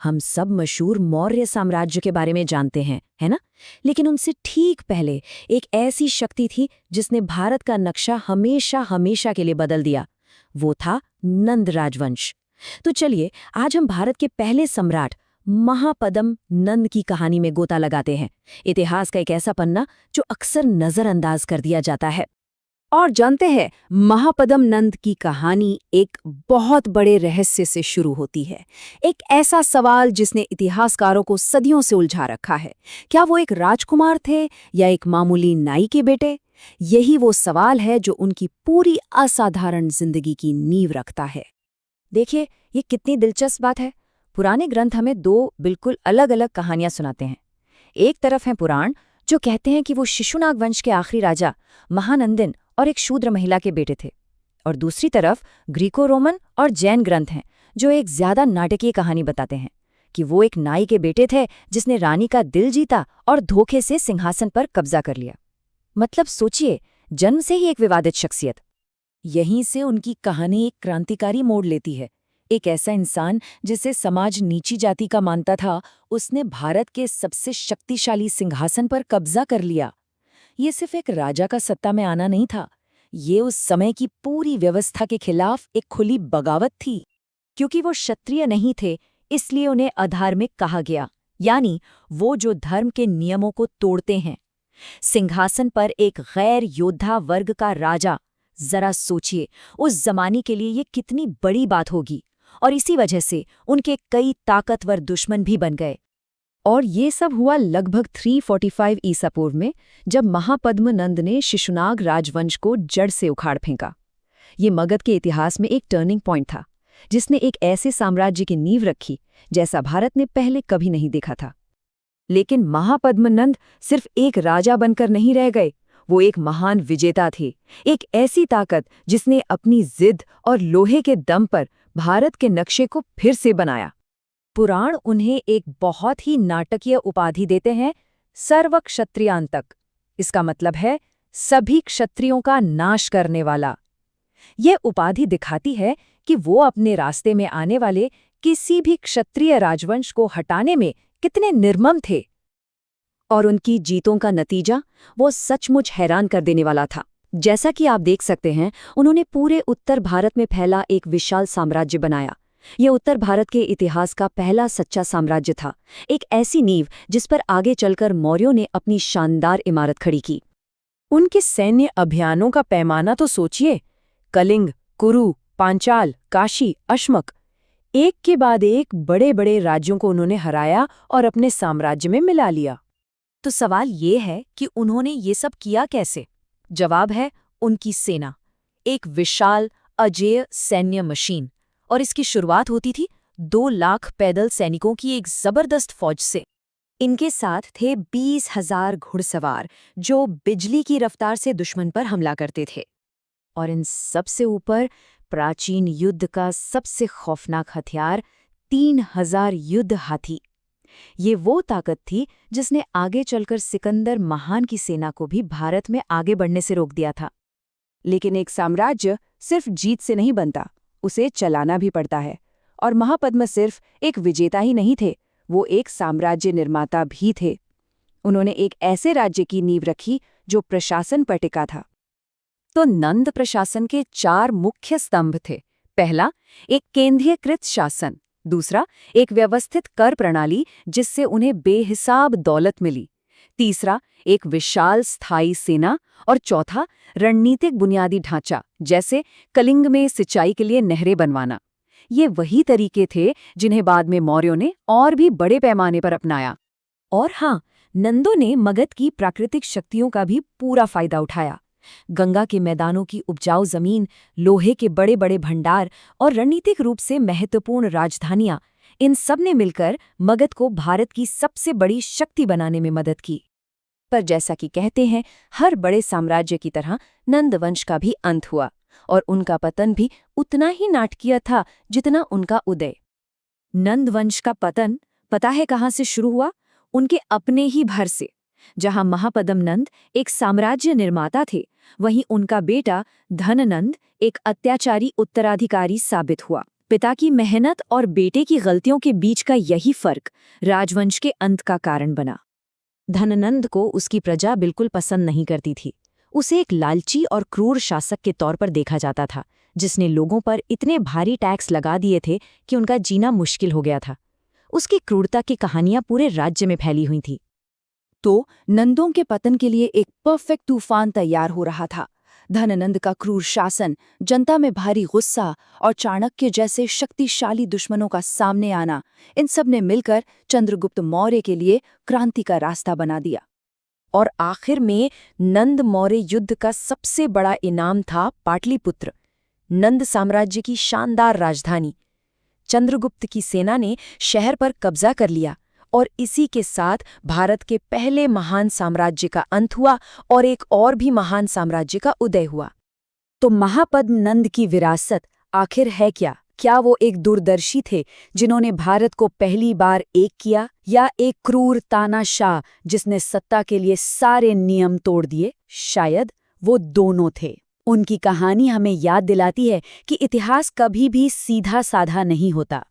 हम सब मशहूर मौर्य साम्राज्य के बारे में जानते हैं, है ना? लेकिन उनसे ठीक पहले एक ऐसी शक्ति थी जिसने भारत का नक्शा हमेशा हमेशा के लिए बदल दिया। वो था नंद राजवंश। तो चलिए आज हम भारत के पहले सम्राट महापद्म नंद की कहानी में गोता लगाते हैं। इतिहास का एक ऐसा पन्ना जो अक्सर नजरअंदाज कर दिया जाता है। और जानते हैं, महापद्म नंद की कहानी एक बहुत बड़े रहस्य से शुरू होती है। एक ऐसा सवाल जिसने इतिहासकारों को सदियों से उलझा रखा है। क्या वो एक राजकुमार थे या एक मामूली नाई के बेटे? यही वो सवाल है जो उनकी पूरी असाधारण जिंदगी की नींव रखता है। देखिए, ये कितनी दिलचस्प बात है। पुराने ग्रंथ हमें दो बिल्कुल अलग अलग कहानियां सुनाते हैं। एक तरफ है पुराण जो कहते हैं कि वो शिशुनाग वंश के आखिरी राजा महानंदिन और एक शूद्र महिला के बेटे थे, और दूसरी तरफ ग्रीको रोमन और जैन ग्रंथ हैं जो एक ज्यादा नाटकीय कहानी बताते हैं कि वो एक नाई के बेटे थे जिसने रानी का दिल जीता और धोखे से सिंहासन पर कब्जा कर लिया। मतलब सोचिए, जन्म से ही एक विवादित शख्सियत। यहीं से उनकी कहानी एक क्रांतिकारी मोड़ लेती है। एक ऐसा इंसान जिसे समाज नीची जाति का मानता था, उसने भारत के सबसे शक्तिशाली सिंहासन पर कब्जा कर लिया। ये सिर्फ एक राजा का सत्ता में आना नहीं था, ये उस समय की पूरी व्यवस्था के खिलाफ एक खुली बगावत थी। क्योंकि वो क्षत्रिय नहीं थे, इसलिए उन्हें अधार्मिक कहा गया, यानी वो जो धर्म के नियमों को तोड़ते हैं। सिंहासन पर एक गैर योद्धा वर्ग का राजा, जरा सोचिए उस जमाने के लिए ये कितनी बड़ी बात होगी। और इसी वजह से उनके कई ताकतवर दुश्मन भी बन गए। और ये सब हुआ लगभग 345 ईसा पूर्व में, जब महापद्म नंद ने शिशुनाग राजवंश को जड़ से उखाड़ फेंका। ये मगध के इतिहास में एक टर्निंग पॉइंट था, जिसने एक ऐसे साम्राज्य की नींव रखी जैसा भारत ने पहले कभी नहीं देखा था। लेकिन महापद्म नंद सिर्फ एक राजा बनकर नहीं रह गए, वो एक महान विजेता थे। एक ऐसी ताकत जिसने अपनी जिद और लोहे के दम पर भारत के नक्शे को फिर से बनाया। पुराण उन्हें एक बहुत ही नाटकीय उपाधि देते हैं, सर्व क्षत्रियांतक। इसका मतलब है सभी क्षत्रियों का नाश करने वाला। यह उपाधि दिखाती है कि वो अपने रास्ते में आने वाले किसी भी क्षत्रिय राजवंश को हटाने में कितने निर्मम थे। और उनकी जीतों का नतीजा वो सचमुच हैरान कर देने वाला था। जैसा कि आप देख सकते हैं, उन्होंने पूरे उत्तर भारत में फैला एक विशाल साम्राज्य बनाया। ये उत्तर भारत के इतिहास का पहला सच्चा साम्राज्य था, एक ऐसी नींव जिस पर आगे चलकर मौर्यों ने अपनी शानदार इमारत खड़ी की। उनके सैन्य अभियानों का पैमाना तो सोचिए। कलिंग, कुरु, पांचाल, काशी, अश्मक, एक के बाद एक बड़े बड़े राज्यों को उन्होंने हराया और अपने साम्राज्य में मिला लिया। तो सवाल ये है कि उन्होंने ये सब किया कैसे? जवाब है उनकी सेना, एक विशाल अजेय सैन्य मशीन। और इसकी शुरुआत होती थी 2 लाख पैदल सैनिकों की एक जबरदस्त फौज से। इनके साथ थे 20,000 घुड़सवार जो बिजली की रफ्तार से दुश्मन पर हमला करते थे। और इन सबसे ऊपर प्राचीन युद्ध का सबसे खौफनाक हथियार 3,000 युद्ध हाथी। ये वो ताकत थी जिसने आगे चलकर सिकंदर महान की सेना को भी भारत में आगे बढ़ने से रोक दिया था। लेकिन एक साम्राज्य सिर्फ जीत से नहीं बनता, उसे चलाना भी पड़ता है। और महापद्म सिर्फ एक विजेता ही नहीं थे, वो एक साम्राज्य निर्माता भी थे। उन्होंने एक ऐसे राज्य की नींव रखी जो प्रशासन पर टिका था। तो नंद प्रशासन के 4 मुख्य स्तंभ थे। पहला, एक केंद्रीयकृत शासन। दूसरा, एक व्यवस्थित कर प्रणाली जिससे उन्हें बेहिसाब दौलत मिली। तीसरा, एक विशाल स्थायी सेना। और चौथा, रणनीतिक बुनियादी ढांचा, जैसे कलिंग में सिंचाई के लिए नहरें बनवाना। ये वही तरीके थे जिन्हें बाद में मौर्यों ने और भी बड़े पैमाने पर अपनाया। और हाँ, नंदों ने मगध की प्राकृतिक शक्तियों का भी पूरा फायदा उठाया। गंगा के मैदानों की उपजाऊ जमीन, लोहे के बड़े बड़े भंडार और रणनीतिक रूप से महत्वपूर्ण राजधानियां, इन सब ने मिलकर मगध को भारत की सबसे बड़ी शक्ति बनाने में मदद की। पर जैसा कि कहते हैं, हर बड़े साम्राज्य की तरह नंद वंश का भी अंत हुआ, और उनका पतन भी उतना ही नाटकीय था जितना उनका उदय। नंद वंश का पतन पता है कहाँ से शुरू हुआ? उनके अपने ही भर से। जहां महापद्म नंद एक साम्राज्य निर्माता थे, वहीं उनका बेटा धननंद एक अत्याचारी उत्तराधिकारी साबित हुआ। पिता की मेहनत और बेटे की गलतियों के बीच का यही फर्क राजवंश के अंत का कारण बना। धननंद को उसकी प्रजा बिल्कुल पसंद नहीं करती थी। उसे एक लालची और क्रूर शासक के तौर पर देखा जाता था, जिसने लोगों पर इतने भारी टैक्स लगा दिए थे कि उनका जीना मुश्किल हो गया था। उसकी क्रूरता की कहानियां पूरे राज्य में फैली हुई थी। तो नंदों के पतन के लिए एक परफेक्ट तूफान तैयार हो रहा था। धननंद का क्रूर शासन, जनता में भारी गुस्सा और चाणक्य जैसे शक्तिशाली दुश्मनों का सामने आना, इन सब ने मिलकर चंद्रगुप्त मौर्य के लिए क्रांति का रास्ता बना दिया। और आखिर में नंद मौर्य युद्ध का सबसे बड़ा इनाम था पाटलिपुत्र, नंद साम्राज्य की शानदार राजधानी। चंद्रगुप्त की सेना ने शहर पर कब्जा कर लिया और इसी के साथ भारत के पहले महान साम्राज्य का अंत हुआ और एक और भी महान साम्राज्य का उदय हुआ। तो महापद्म नंद की विरासत आखिर है क्या? क्या वो एक दूरदर्शी थे जिन्होंने भारत को पहली बार एक किया, या एक क्रूर तानाशाह जिसने सत्ता के लिए सारे नियम तोड़ दिए? शायद वो दोनों थे। उनकी कहानी हमें याद दिलाती है कि इतिहास कभी भी सीधा साधा नहीं होता।